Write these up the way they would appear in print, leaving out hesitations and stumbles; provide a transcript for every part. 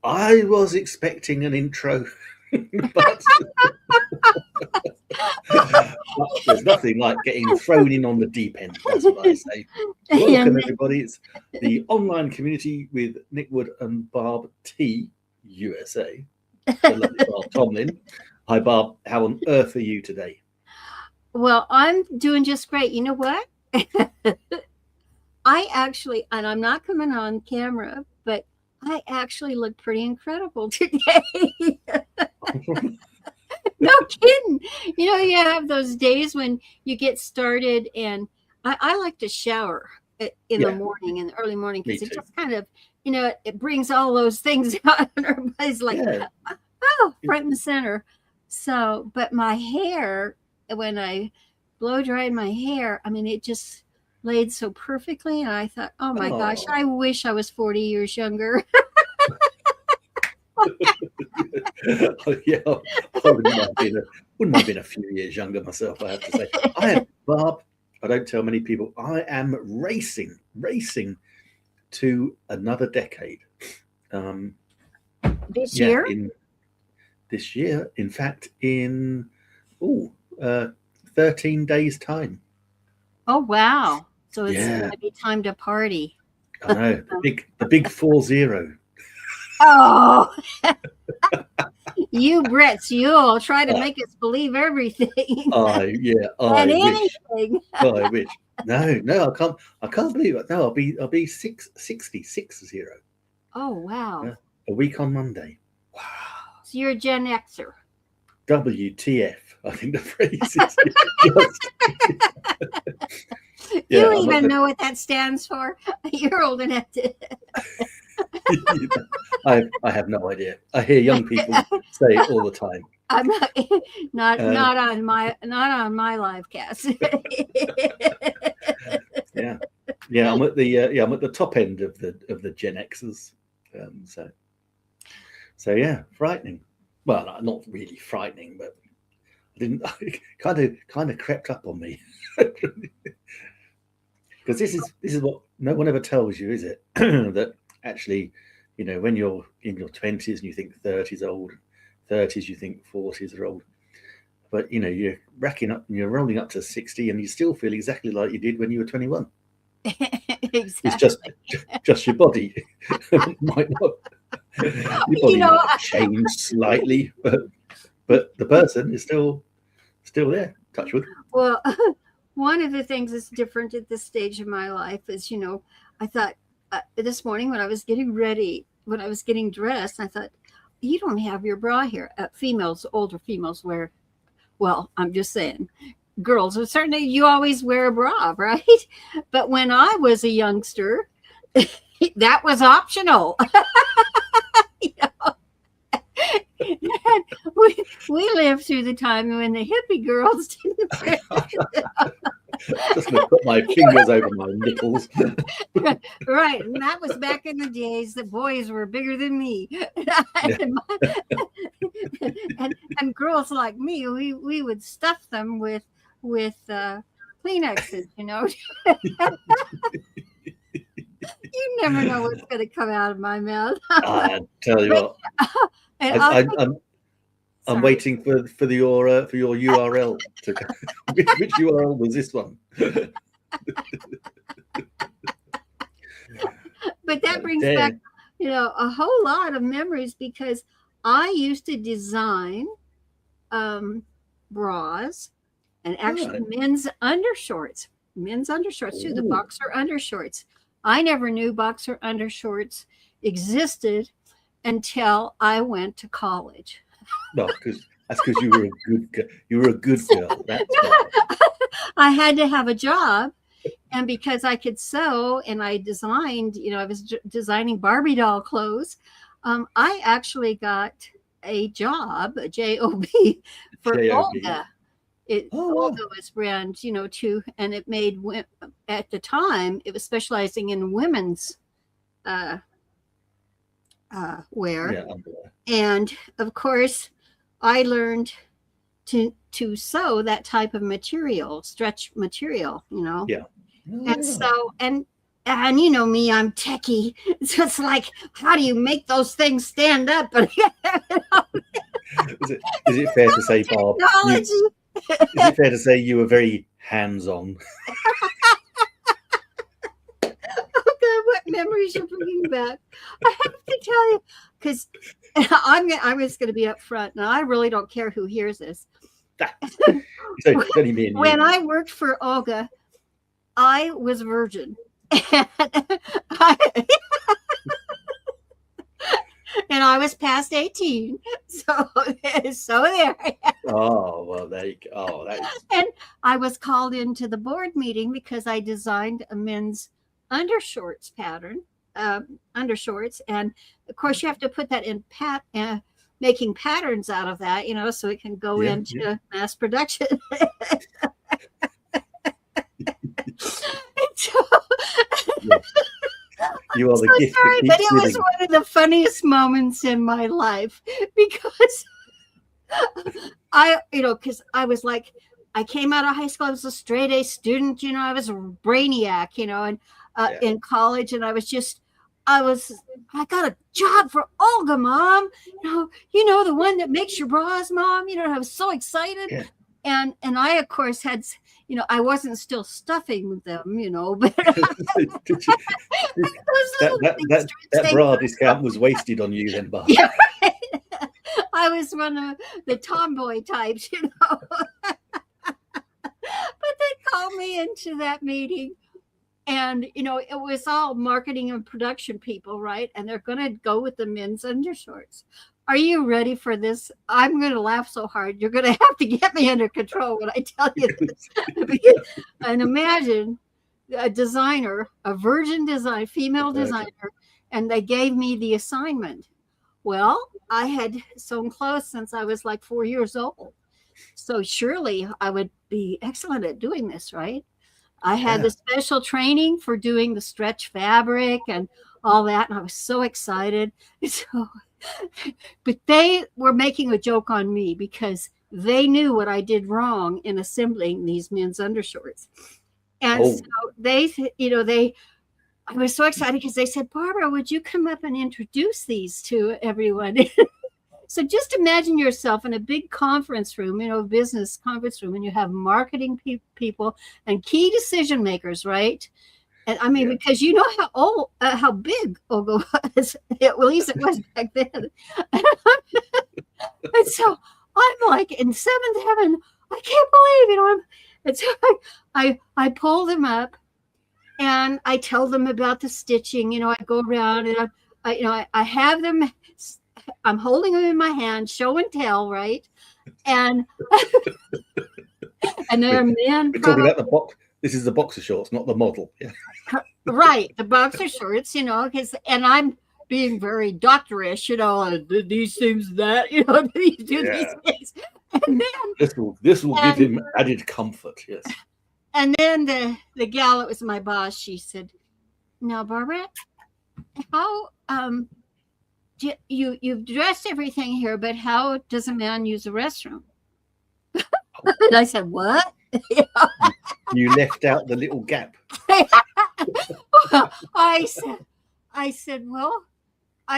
I was expecting an intro, but there's nothing like getting thrown in on the deep end. That's what I say. Welcome, And everybody. It's the online community with Nick Wood and Barb T, USA, the lovely Barb Tomlin. Hi, Barb. How on earth are you today? well, I'm doing just great. You know what? I actually, and I'm not coming on camera, but I actually look pretty incredible today. No kidding. You have those days when you get started, and I like to shower in the Yeah, morning, in the early morning, me because it too. just kind of, it brings all those things out, and everybody's like, Yeah, oh, front and center. So, but my hair, when I blow dried my hair, I mean, it just laid so perfectly. And I thought, oh my gosh, oh, I wish I was 40 years younger. yeah. I wouldn't mind being a few years younger myself. I have to say, I am Barb. I don't tell many people. I am racing to another decade. Um, This yeah, year? in this year. In fact, in oh, uh, 13 days time. Oh, wow. So it's going Yeah, to be time to party. I know the big 40. Oh, you Brits, you'll try to Uh, make us believe everything I and wish. anything. I wish. No, I can't believe it. No, I'll be 66. Oh, wow. Yeah, a week on Monday. Wow. So you're a Gen Xer. WTF? I think the phrase is just You yeah. don't even know what that stands for. You're old enough to. I have no idea. I hear young people say it all the time. I'm not not Uh, not on my live cast. yeah, yeah. I'm at the top end of the Gen Xers. So yeah, frightening. Well, not really frightening, but I didn't. Kind of crept up on me because this is what no one ever tells you, is it? That actually, when you're in your 20s and you think 30s old, 30s you think 40s are old, but you're racking up and you're rolling up to 60 and you still feel exactly like you did when you were 21. It's just Exactly. just your body might not your You body know, might change slightly, but the person is still there. Touch wood. well, one of the things that's different at this stage of my life is, I thought this morning when I was getting ready, when I was getting dressed, I thought, you don't have your bra here. Females, older females wear, well, I'm just saying, girls, certainly you always wear a bra, right? But when I was a youngster, that was optional. we lived through the time when the hippie girls didn't wear. Just going to put my fingers over my nipples. Right, and that was back in the days that boys were bigger than me. Yeah. and girls like me, we would stuff them with Kleenexes. You never know what's going to come out of my mouth. I tell you But what, and I'll I, take, I'm sorry. waiting for your URL to. Which URL was this one? But that brings back, Dare. a whole lot of memories because I used to design um, bras and actually Right. men's undershorts too, the Oh, boxer undershorts. I never knew boxer undershorts existed until I went to college. no, because you were a good girl. That's why. I had to have a job, and because I could sew and I designed, I was designing Barbie doll clothes. I actually got a job, a job, for Job. Olga. Oh wow. Olga was brand, too, and it made at the time it was specializing in women's uh, wear, Yeah. Underwear. and of course, I learned to sew that type of material, stretch material, Yeah. Oh and yeah. so and And you know me, I'm techie. So it's like, how do you make those things stand up? And Is it fair to say, Barb, technology. is it fair to say you were very hands-on? Oh God, what memories you're bringing back. I have to tell you, because I'm just going to be up front, and I really don't care who hears this. So it's only me and you. When I worked for Olga, I was a virgin. And I was past 18. So there. Oh, well, there you go. Oh, that is... And I was called into the board meeting because I designed a men's undershorts pattern, undershorts. And of course, you have to put that in making patterns out of that, you know, so it can go into mass production. You are the gift. Sorry, but it was one of the funniest moments in my life because because I was like, I came out of high school, I was a straight A student, you know, I was a brainiac, you know, and in college, and I got a job for Olga, Mom. You know the one that makes your bras, Mom. You know, I was so excited. Yeah. And I, of course, had, you know, I wasn't still stuffing them, you know, but that bra discount was wasted on you then, Barb. Yeah, right. I was one of the tomboy types, you know. But they called me into that meeting, and, you know, it was all marketing and production people, right? And they're going to go with the men's undershorts. Are you ready for this? I'm going to laugh so hard. You're going to have to get me under control when I tell you this. And imagine a designer, a virgin design, female designer, and they gave me the assignment. Well, I had sewn clothes since I was like 4 years old. So surely I would be excellent at doing this, right? I had the special training for doing the stretch fabric and all that, and I was so excited. So, but they were making a joke on me because they knew what I did wrong in assembling these men's undershorts. And so I was so excited because they said, Barbara, would you come up and introduce these to everyone? So just imagine yourself in a big conference room, you know, business conference room, and you have marketing people and key decision makers, right? And I mean, because you know how big Olga was, at least it was back then. And so I'm like in seventh heaven. I can't believe, you know. And so I pull them up, and I tell them about the stitching. You know, I go around and I have them. I'm holding them in my hand, show and tell, right? And they're men. We're talking about the box. This is the boxer shorts, not the model. Yeah. Right, the boxer shorts, you know, and I'm being very doctorish, you know, these things that, you know, these things. And then this will give him added comfort, yes. And then the gal that was my boss, she said, "Now, Barbara, how you've dressed everything here, but how does a man use a restroom?" And I said, "What?" You left out the little gap. I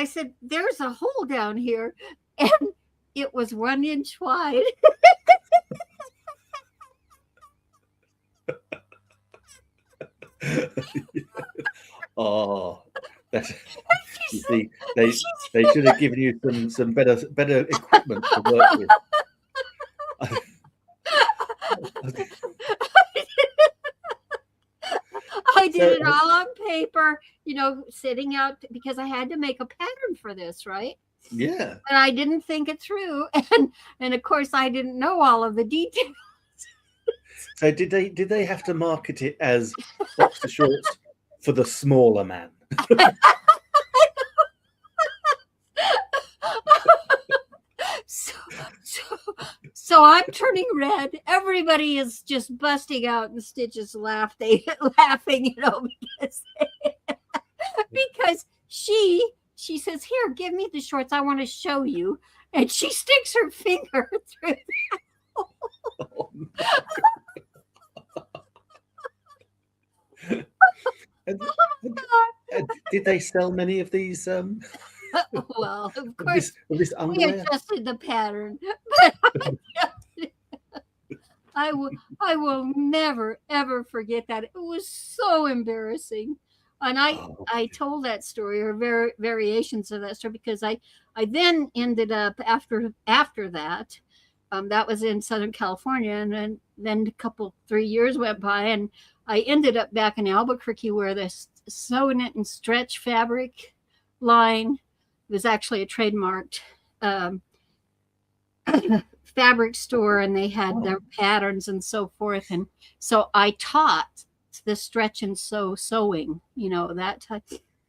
said, there's a hole down here, and it was 1 inch wide. Oh, you see, they should have given you some better equipment to work with. I did it all on paper, you know, sitting out because I had to make a pattern for this, right? Yeah. And I didn't think it through, and of course I didn't know all of the details. So did they have to market it as boxer shorts for the smaller man? So I'm turning red. Everybody is just busting out in stitches, laughing, you know, because she says, "Here, give me the shorts. I want to show you," and she sticks her finger through. And, did they sell many of these Well, of course, of this we underwear? adjusted the pattern. I will never ever forget that. It was so embarrassing, and Oh, I told that story or variations of that story because I then ended up after that. That was in Southern California, and then a couple 3 years went by, and I ended up back in Albuquerque where this sew knit and stretch fabric line was actually a trademarked um, fabric store, and they had their patterns and so forth. And so I taught the stretch and sew sewing, that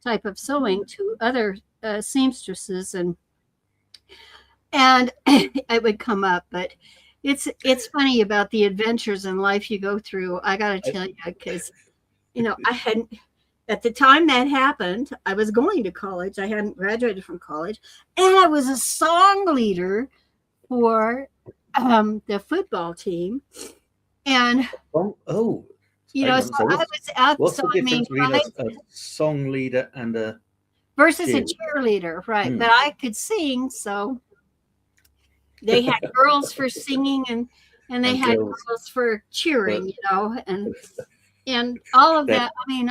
type of sewing to other seamstresses, and it would come up. But it's funny about the adventures in life you go through. I got to tell you, because I hadn't, at the time that happened, I was going to college. I hadn't graduated from college, and I was a song leader for the football team. And oh, so hang I on. So was out. what's So the I mean, difference between a song leader and a versus a cheerleader? cheerleader, right? But I could sing, so they had girls for singing, and they And had girls, girls for cheering, but and all of that that. I mean,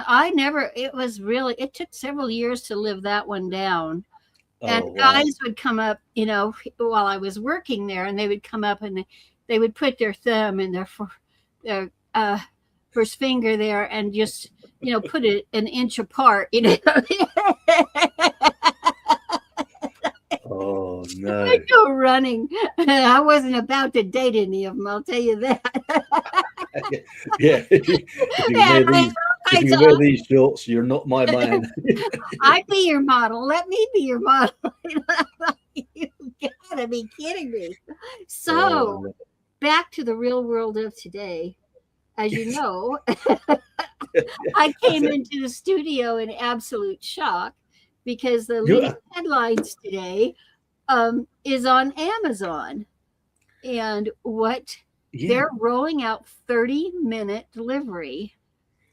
it took several years to live that one down. And oh wow. guys would come up, while I was working there, and they would come up and they would put their thumb in their first finger there and just, put it an inch apart, Oh no. I'd go running. I wasn't about to date any of them, I'll tell you that. Yeah. If you Yeah, can wear these shorts, you're not my man. I'd be your model. Let me be your model. You gotta be kidding me. So, Oh, back to the real world of today. As you know, yeah. I came into the studio in absolute shock because the leading headlines today is on Amazon. And they're rolling out 30-minute delivery.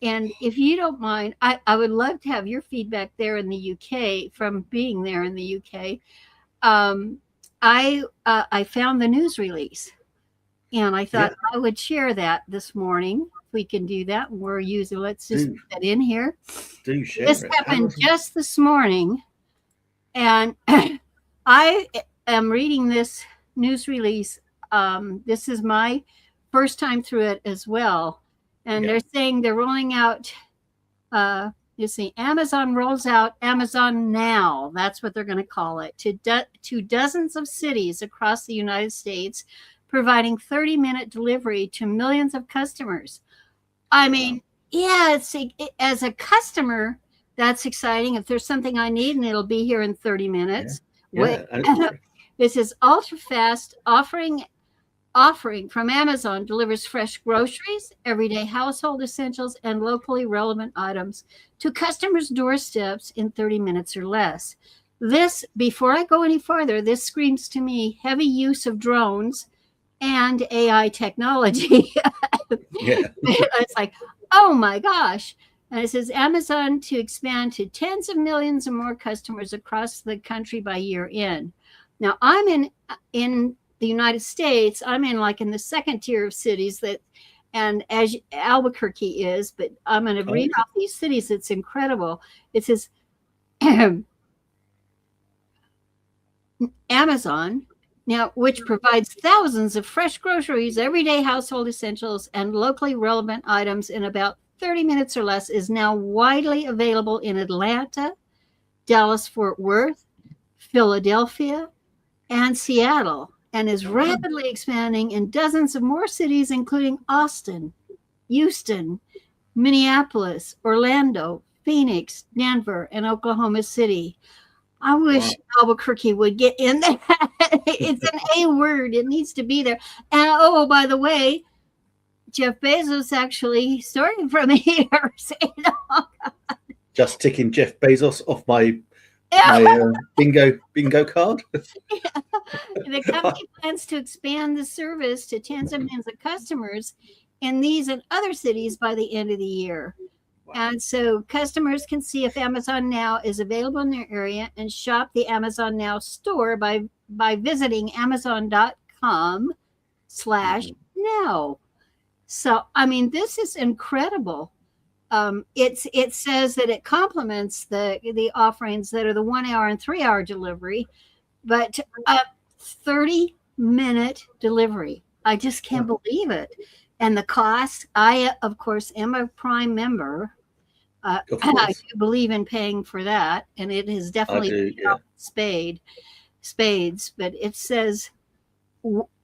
And if you don't mind, I would love to have your feedback there in the UK from being there in the UK. I found the news release, and I thought I would share that this morning. If we can do that, let's just put that in here. Do share this it. happened just this morning, and I am reading this news release. This is my first time through it as well. And they're saying they're rolling out, Amazon rolls out Amazon Now. That's what they're going to call it, to dozens of cities across the United States, providing 30-minute delivery to millions of customers. I mean, as a customer, that's exciting. If there's something I need and it'll be here in 30 minutes. This is ultra fast offering from Amazon delivers fresh groceries, everyday household essentials, and locally relevant items to customers' doorsteps in 30 minutes or less. Before I go any farther, this screams to me heavy use of drones and AI technology. It's like, oh my gosh. And it says Amazon to expand to tens of millions and more customers across the country by year end. Now, I'm in the United States. I'm in the second tier of cities and as Albuquerque is, but I'm going to read off these cities. It's incredible. It says Amazon, now, which provides thousands of fresh groceries, everyday household essentials, and locally relevant items in about 30 minutes or less, is now widely available in Atlanta, Dallas-Fort Worth, Philadelphia, and Seattle, and is rapidly expanding in dozens of more cities, including Austin, Houston, Minneapolis, Orlando, Phoenix, Denver, and Oklahoma City. I wish Albuquerque would get in there. It's an A word. It needs to be there. And oh, by the way, Jeff Bezos actually started from here. Just ticking Jeff Bezos off my bingo card. The company plans to expand the service to tens of millions of customers in these and other cities by the end of the year. And so customers can see if Amazon Now is available in their area and shop the Amazon Now store by visiting amazon.com/now. So, I mean, this is incredible. It says that it complements the offerings that are the 1 hour and 3 hour delivery, but 30-minute delivery. I just can't believe it. And the cost, I, of course, am a Prime member. I do believe in paying for that, and it has definitely spades. But it says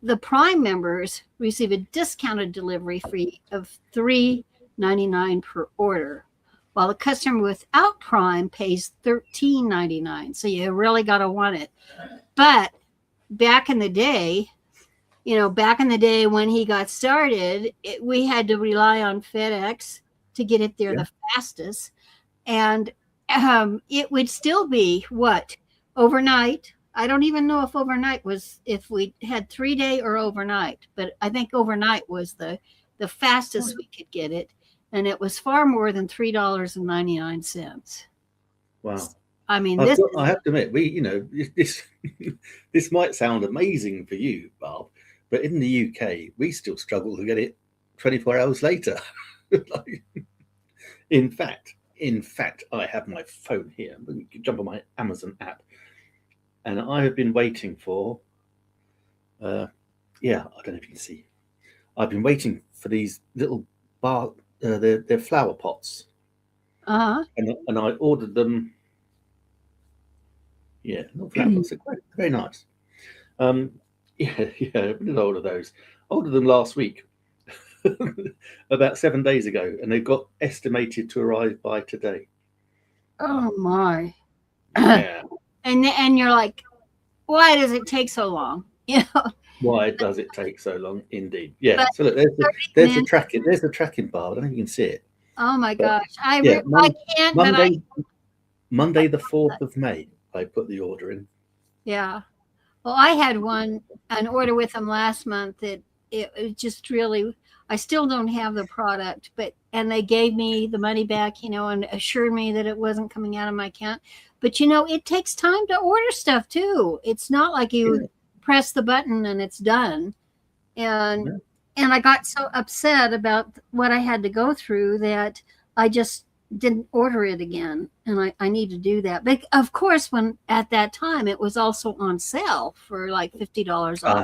the Prime members receive a discounted delivery fee of $3.99 per order, while the customer without Prime pays $13.99. So you really got to want it. But back in the day, when he got started, we had to rely on FedEx to get it there the fastest. And it would still be overnight. I don't even know if overnight was, if we had 3-day or overnight, but I think overnight was the fastest we could get it. And it was far more than $3.99. Wow. I mean, I have to admit, this might sound amazing for you, Barb, but in the UK, we still struggle to get it 24 hours later. In fact, I have my phone here. You can jump on my Amazon app, and I have been waiting for. I don't know if you can see. I've been waiting for these little they're flower pots. And I ordered them. Yeah, not flower pots. They're very nice. I did order those. I ordered them last week. About 7 days ago, and they've got estimated to arrive by today. Oh my! Yeah. and you're like, why does it take so long? Why does it take so long? Indeed. Yeah. But so look, there's the tracking. There's the tracking bar. I don't know if you can see it. Oh my gosh! I can't. Monday the 4th of May. I put the order in. Yeah. Well, I had an order with them last month that it just really. I still don't have the product, and they gave me the money back, and assured me that it wasn't coming out of my account. But it takes time to order stuff too. It's not like you press the button and it's done. And I got so upset about what I had to go through that I just didn't order it again. And I need to do that. But of course, when at that time it was also on sale for like $50 off.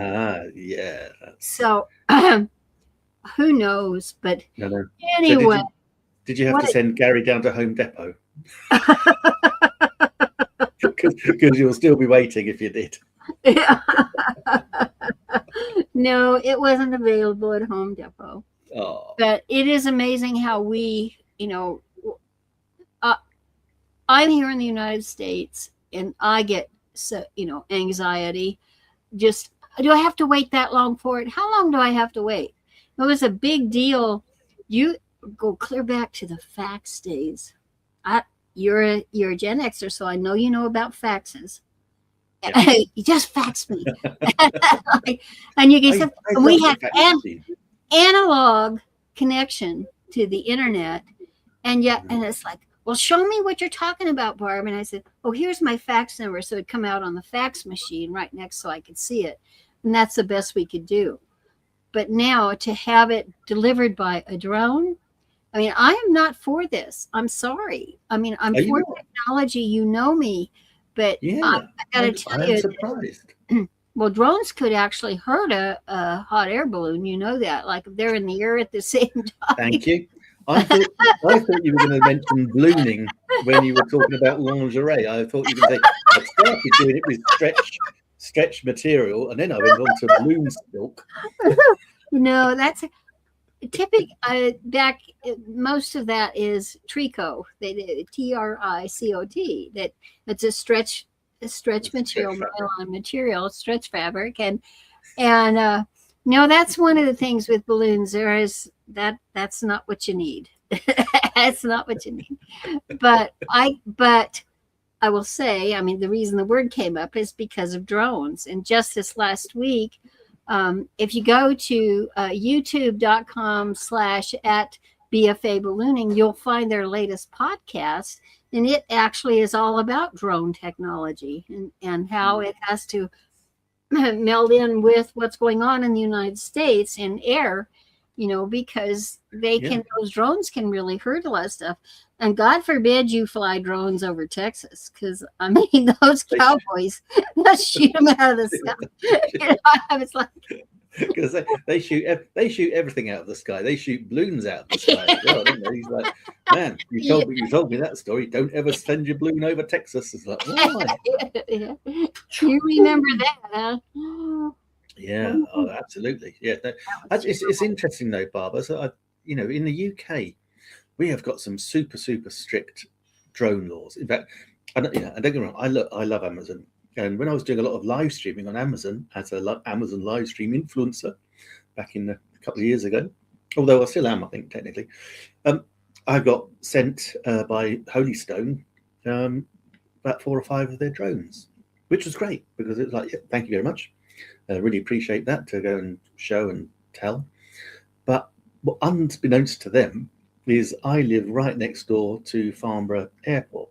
Yeah. So who knows? But anyway. So did you have to send Gary down to Home Depot? Because you'll still be waiting if you did. No, it wasn't available at Home Depot. Oh. But it is amazing how we, I'm here in the United States and I get, anxiety. Just, do I have to wait that long for it? How long do I have to wait? It was a big deal. You go clear back to the fax days. You're a Gen Xer, so I know you know about faxes. Yeah. You just fax me. And you can say, we had analog connection to the internet. And it's like, well, show me what you're talking about, Barb. And I said, oh, here's my fax number. So it'd come out on the fax machine right next so I could see it. And that's the best we could do. But now to have it delivered by a drone, I mean, I am not for this. I'm sorry. I mean, I'm for technology. You know me. But I got to tell you, surprised. Well, drones could actually hurt a hot air balloon. You know that, like if they're in the air at the same time. Thank you. I thought you were going to mention ballooning when you were talking about lingerie. I thought you were going to say, I started doing it with stretch material, and then I went on to balloon silk. No, that's typical. Most of that is tricot. TRICOT. That's a stretch material, nylon material, stretch fabric, and no, that's one of the things with balloons. That's not what you need. That's not what you need. But I will say, I mean, the reason the word came up is because of drones. And just this last week, if you go to youtube.com/at BFA Ballooning, you'll find their latest podcast, and it actually is all about drone technology and how it has to meld in with what's going on in the United States in air, because those drones can really hurt a lot of stuff. And God forbid you fly drones over Texas, because I mean, those cowboys, they'll shoot them out of the sky. It's like, because they shoot everything out of the sky. They shoot balloons out of the sky as well, don't they? He's like, man, you told me that story. Don't ever send your balloon over Texas. It's like, why? Yeah. You remember that, huh? Yeah, oh, absolutely. Yeah, it's interesting though, Barbara. So in the UK, we have got some super strict drone laws. In fact, and don't get me wrong, I love Amazon. And when I was doing a lot of live streaming on Amazon as a Amazon live stream influencer back in a couple of years ago, although I still am, I think, technically, I got sent by Holy Stone about 4 or 5 of their drones, which was great because it was like, yeah, thank you very much. I really appreciate that to go and show and tell. But what unbeknownst to them is I live right next door to Farnborough Airport,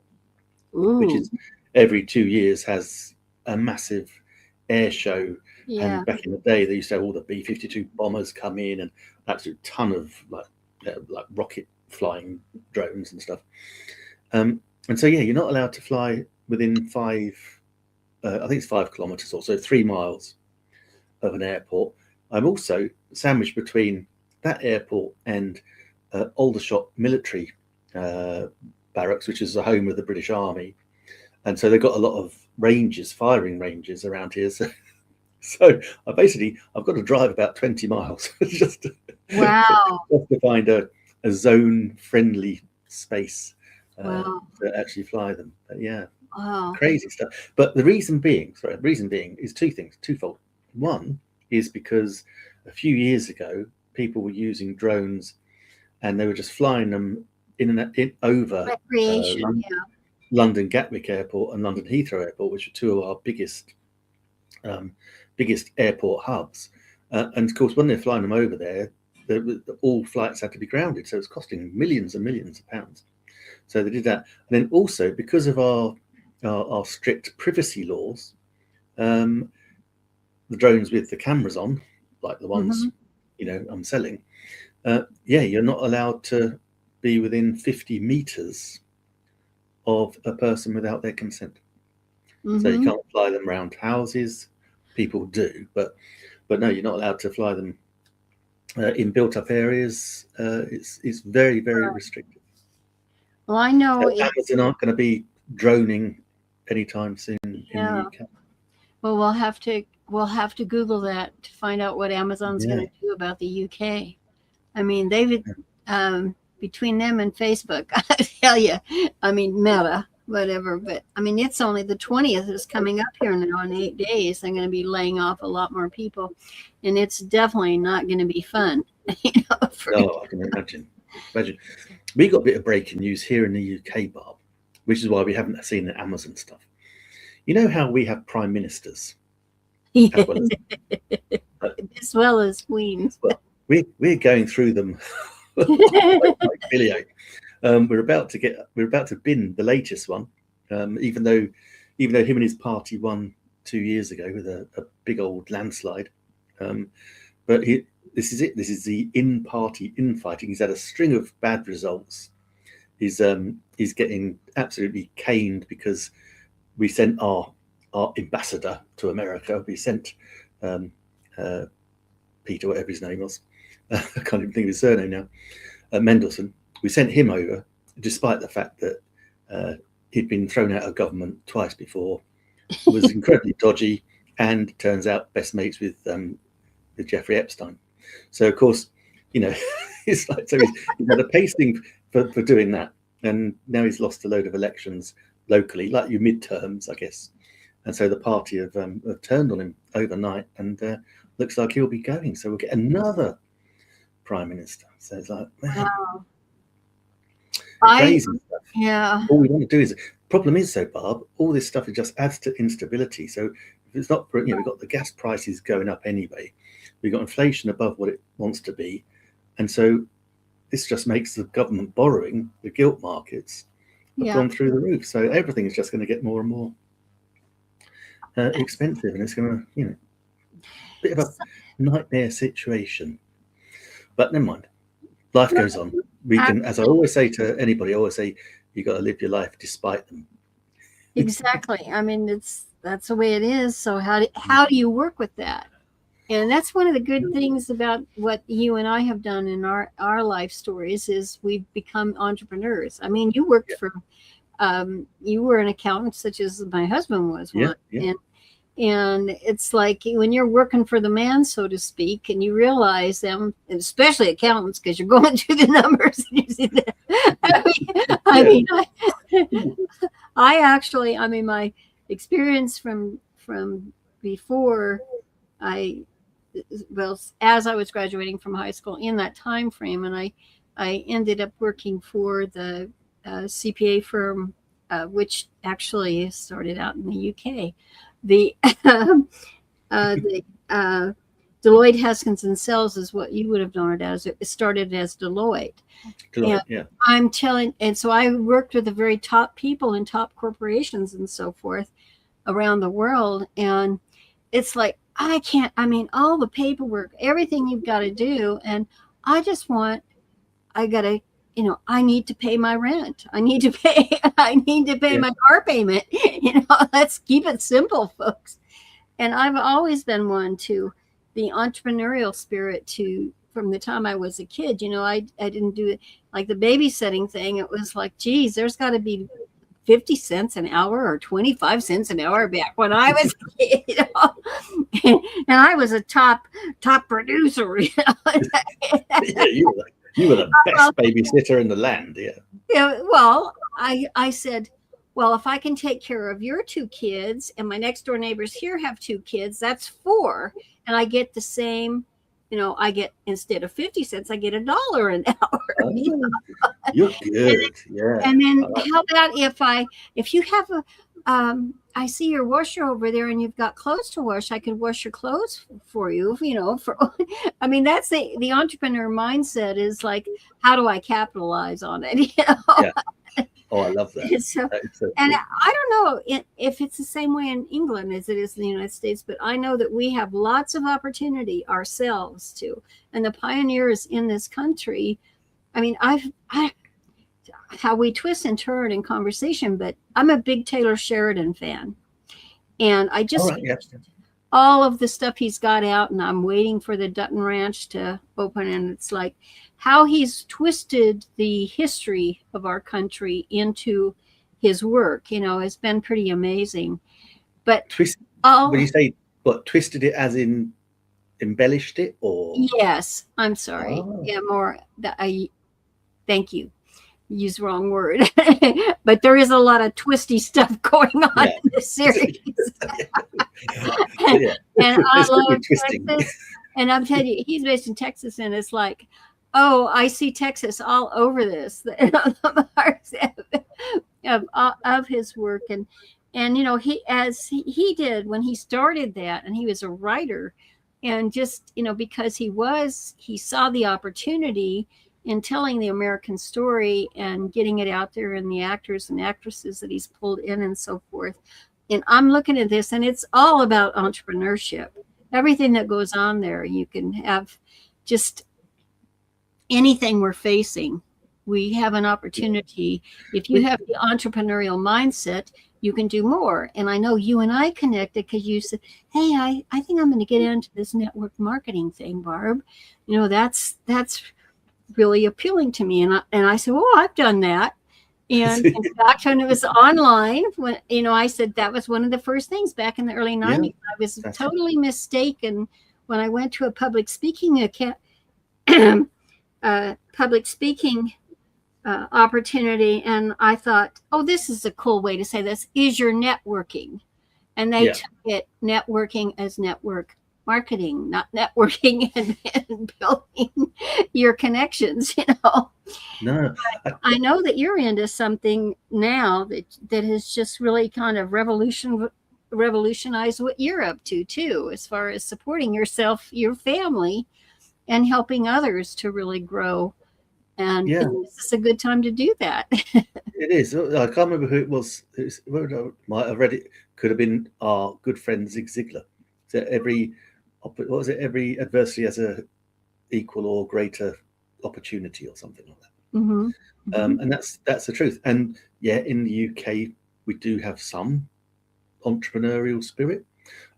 which is every 2 years has a massive air show. Yeah. And back in the day, they used to have all the B-52 bombers come in and absolute ton of like rocket flying drones and stuff. And so, yeah, you're not allowed to fly within 5, I think it's 5 kilometers or so, 3 miles of an airport. I'm also sandwiched between that airport and Aldershot military barracks, which is the home of the British Army. And so they've got a lot of firing ranges around here. So I've got to drive about 20 miles just to find a zone-friendly space to actually fly them. But yeah, crazy stuff. But the reason being is twofold. One is because a few years ago, people were using drones and they were just flying them over London Gatwick Airport and London Heathrow Airport, which are 2 of our biggest airport hubs. And of course, when they're flying them over there, all flights had to be grounded, so it's costing millions and millions of pounds. So they did that, and then also because of our strict privacy laws, the drones with the cameras on, like the ones I'm selling, you're not allowed to be within 50 meters of a person without their consent. So you can't fly them around houses. People do, but no, you're not allowed to fly them in built-up areas. It's very restricted. Well, I know Amazon aren't going to be droning anytime soon in the UK. Well, we'll have to Google that to find out what Amazon's going to do about the UK. I mean, they've between them and Facebook, I tell you, I mean, Meta, whatever. But I mean, it's only the 20th is coming up here now in 8 days. They're going to be laying off a lot more people, and it's definitely not going to be fun. No, I can imagine. We got a bit of breaking news here in the UK, Barb, which is why we haven't seen the Amazon stuff. You know how we have prime ministers, as well as queens. Well, we're going through them like Billy. We're about to bin the latest one, even though him and his party won 2 years ago with a big old landslide. But this is it. This is the in-party infighting. He's had a string of bad results. He's getting absolutely caned because we sent our ambassador to America. We sent Peter, whatever his name was. I can't even think of his surname now. Mendelsohn. We sent him over, despite the fact that he'd been thrown out of government twice before, was incredibly dodgy, and turns out best mates with Jeffrey Epstein. So of course, it's like he's had a pasting for doing that, and now he's lost a load of elections locally, like your midterms, I guess. And so the party have turned on him overnight, and looks like he'll be going. So we'll get another prime minister. So it's like, man, crazy stuff. Yeah. All we want to do is. Problem is, though, Barb, all this stuff just adds to instability. So if it's not, we've got the gas prices going up anyway. We've got inflation above what it wants to be, and so this just makes the government borrowing, the gilt markets have Yeah. gone through the roof. So everything is just going to get more and more expensive, and it's going to, bit of a nightmare situation. But never mind, life goes on. We can, as I always say to anybody, I always say, you got to live your life despite them. Exactly. I mean, that's the way it is. So how do you work with that? And that's one of the good things about what you and I have done in our life stories is we've become entrepreneurs. I mean, you worked for, you were an accountant, such as my husband was one, and it's like when you're working for the man, so to speak, and you realize them, especially accountants, because you're going through the numbers and you see that. I mean, my experience from before as I was graduating from high school in that time frame, and I ended up working for the CPA firm, which actually started out in the UK. The Deloitte Haskins and Sells is what you would have known it as. It started as Deloitte. And so I worked with the very top people in top corporations and so forth around the world. And it's like, all the paperwork, everything you've got to do. And I need to pay my rent. I need to pay my car payment. Let's keep it simple, folks. And I've always been one to the entrepreneurial spirit from the time I was a kid. I didn't do it like the babysitting thing. It was like, geez, there's got to be 50 cents an hour or 25 cents an hour back when I was a kid, and I was a top producer. Yeah, you were the best babysitter in the land. Yeah. Well, I said, well, if I can take care of your 2 kids and my next door neighbors here have 2 kids, that's 4. And I get the same, I get, instead of 50 cents, I get $1 an hour. Oh, you're good. And then how about if you have I see your washer over there and you've got clothes to wash, I could wash your clothes for you, I mean, that's the entrepreneur mindset is like, how do I capitalize on it? Yeah. Oh, I love that. So and I don't know if it's the same way in England as it is in the United States, but I know that we have lots of opportunity ourselves too. And the pioneers in this country, I mean, how we twist and turn in conversation, but I'm a big Taylor Sheridan fan. And I just, all of the stuff he's got out, and I'm waiting for the Dutton Ranch to open. And it's like how he's twisted the history of our country into his work, has been pretty amazing. But when you say, what, twisted it as in embellished it, or? Yes, I'm sorry. Yeah, more. Thank you. Use the wrong word, but there is a lot of twisty stuff going on in this series. And I love Texas. And I'm telling you, he's based in Texas, and it's like, oh, I see Texas all over this of his work, and he did when he started that, and he was a writer, and just because he saw the opportunity in telling the American story and getting it out there, and the actors and actresses that he's pulled in and so forth. And I'm looking at this, and it's all about entrepreneurship. Everything that goes on there, you can have just anything we're facing. We have an opportunity. If you have the entrepreneurial mindset, you can do more. And I know you and I connected because you said, hey, I think I'm going to get into this network marketing thing, Barb. That's really appealing to me. And I said, well, I've done that. And in fact, when it was online, when I said that was one of the first things back in the early 90s. I was totally mistaken when I went to a public speaking opportunity, and I thought, oh, this is a cool way to say this, is your networking. And they took it networking as network marketing, not networking and building your connections, No. I know that you're into something now that has just really kind of revolutionized what you're up to too, as far as supporting yourself, your family, and helping others to really grow And Yeah, this is a good time to do that. it is. I can't remember who it was. Might have read it. Could have been our good friend Zig Ziglar. So what was it? Every adversity has a equal or greater opportunity, or something like that. Mm-hmm. Mm-hmm. And that's the truth. And yeah, in the UK, we do have some entrepreneurial spirit.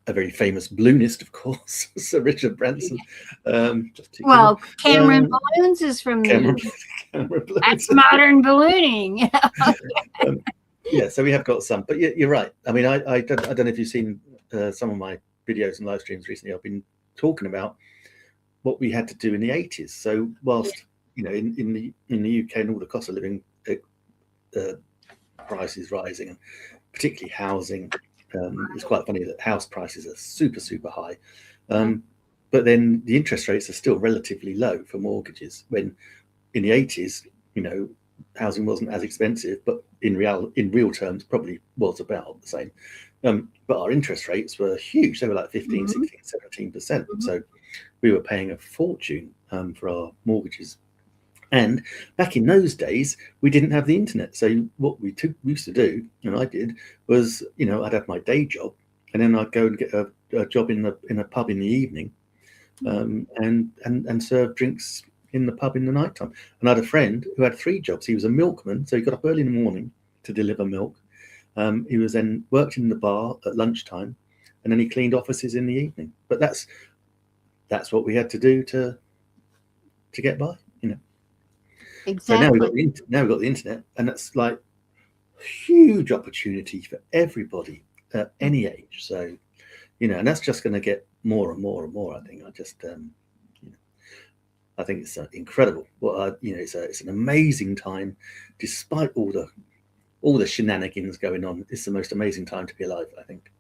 A very famous balloonist, of course, Sir Richard Branson. Just to Well, Cameron um, Balloons is from Cameron, the Cameron that's balloons. modern ballooning. Yeah, so we have got some, but you're right. I mean, I don't know if you've seen some of my videos and live streams recently. I've been talking about what we had to do in the 80s. So whilst in the UK and all the cost of living prices rising, and particularly housing, it's quite funny that house prices are super high, but then the interest rates are still relatively low for mortgages. When in the 80s, housing wasn't as expensive, but in real terms probably was about the same. But our interest rates were huge. They were like 15, 16, 17%. So we were paying a fortune for our mortgages. And back in those days, we didn't have the internet. So what we used to do, and I did, was I'd have my day job, and then I'd go and get a job in a pub in the evening, and serve drinks in the pub in the nighttime. And I had a friend who had 3 jobs. He was a milkman, so he got up early in the morning to deliver milk. He was then worked in the bar at lunchtime, and then he cleaned offices in the evening. But that's what we had to do to get by. Exactly. So now we've got the internet, and that's like huge opportunity for everybody at any age. So and that's just going to get more and more and more. I think. I think it's incredible. It's an amazing time, despite all the shenanigans going on. It's the most amazing time to be alive, I think.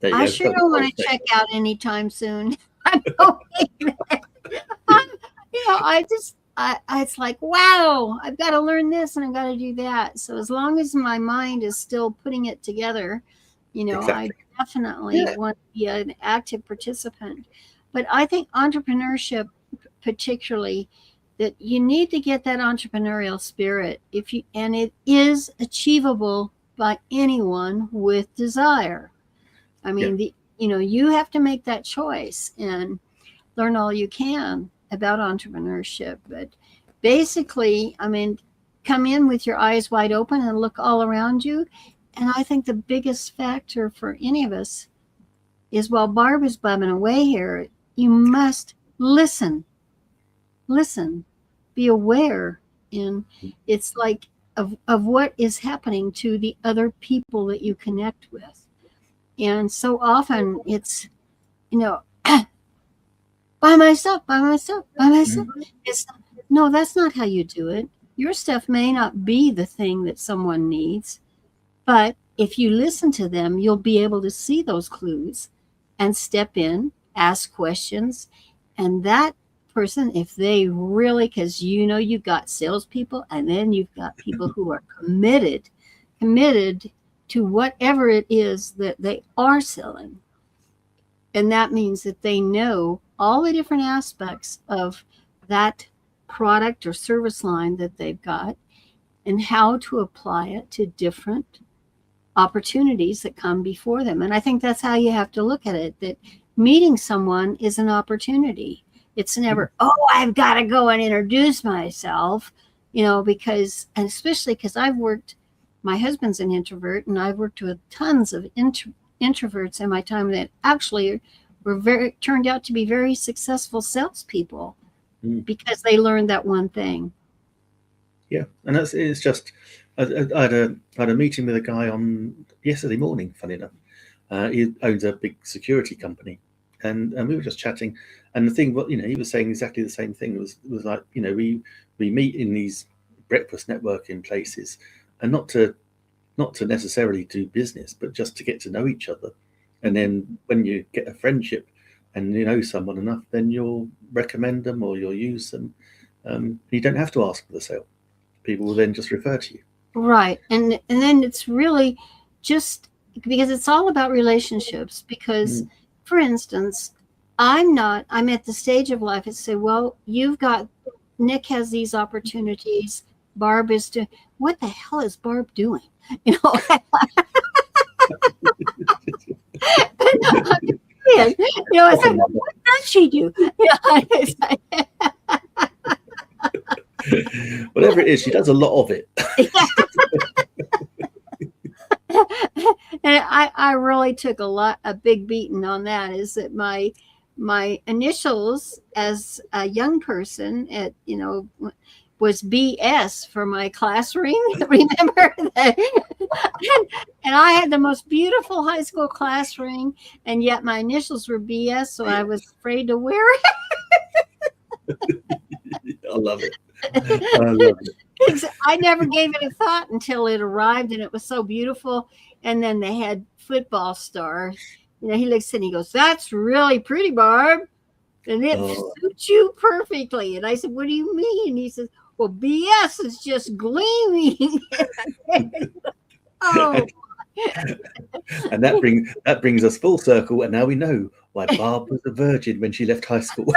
I sure don't want to check out anytime soon. I'm hoping that. It's like, wow, I've got to learn this and I've got to do that. So as long as my mind is still putting it together, Exactly. I definitely want to be an active participant. But I think entrepreneurship, particularly, that you need to get that entrepreneurial spirit and it is achievable by anyone with desire. I mean, you have to make that choice and learn all you can about entrepreneurship. But basically, I mean, come in with your eyes wide open and look all around you. And I think the biggest factor for any of us is while Barb is bumming away here, you must listen, be aware. And it's like of what is happening to the other people that you connect with. And so often it's, by myself. No, that's not how you do it. Your stuff may not be the thing that someone needs, but if you listen to them, you'll be able to see those clues and step in, ask questions. And that person, if they really, because you've got salespeople and then you've got people who are committed to whatever it is that they are selling. And that means that they know all the different aspects of that product or service line that they've got and how to apply it to different opportunities that come before them. And I think that's how you have to look at it, that meeting someone is an opportunity. It's never, I've got to go and introduce myself, because, and especially because my husband's an introvert, and I've worked with tons of introverts in my time that actually turned out to be very successful salespeople because they learned that one thing. Yeah, and it's just I had a meeting with a guy on yesterday morning. Funny enough, he owns a big security company, and we were just chatting. And the thing, he was saying exactly the same thing. It was like, we meet in these breakfast networking places, and not to necessarily do business, but just to get to know each other. And then when you get a friendship and you know someone enough, then you'll recommend them or you'll use them. You don't have to ask for the sale. People will then just refer to you. Right. And then it's really just because it's all about relationships. Because, for instance, I'm at the stage of life and say, well, you've got Nick has these opportunities. Barb is doing. What the hell is Barb doing? You know, you know, I said, what does she do? You know, it's like, Whatever it is, she does a lot of it. and I really took a big beating on that. Is that my initials as a young person at, you know, was BS for my class ring. Remember that? And I had the most beautiful high school class ring, and yet my initials were BS, so I was afraid to wear it. I love it. I love it. I never gave it a thought until it arrived, and it was so beautiful. And then they had football stars. You know, he looks and he goes, "That's really pretty, Barb, and it suits you perfectly." And I said, "What do you mean?" He says, "Well, BS is just gleaming." Oh. And that brings us full circle, and now we know why Barb was a virgin when she left high school.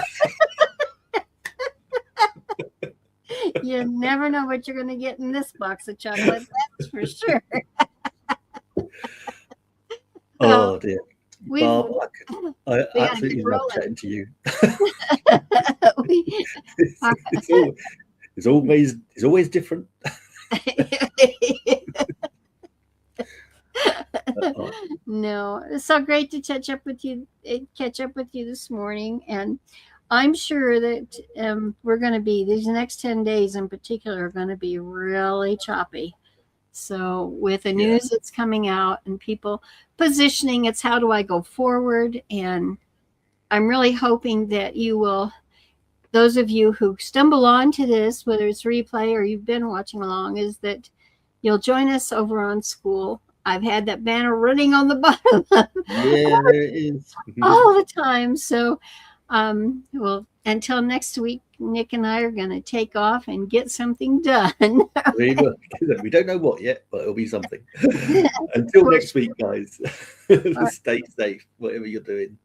You never know what you're going to get in this box of chocolate. That's for sure. Oh dear, Barb, I absolutely love chatting to you. It's always different. No, it's so great to catch up with you this morning, and I'm sure that we're going to be, these next 10 days in particular are going to be really choppy. So with the news that's coming out and people positioning, it's how do I go forward? And I'm really hoping that you will, those of you who stumble onto this, whether it's replay or you've been watching along, is that you'll join us over on School. I've had that banner running on the bottom. Yeah, there it is. All the time. So, well, until next week, Nick and I are going to take off and get something done. We don't know what yet, but it'll be something. Until next week, guys. Stay safe, whatever you're doing.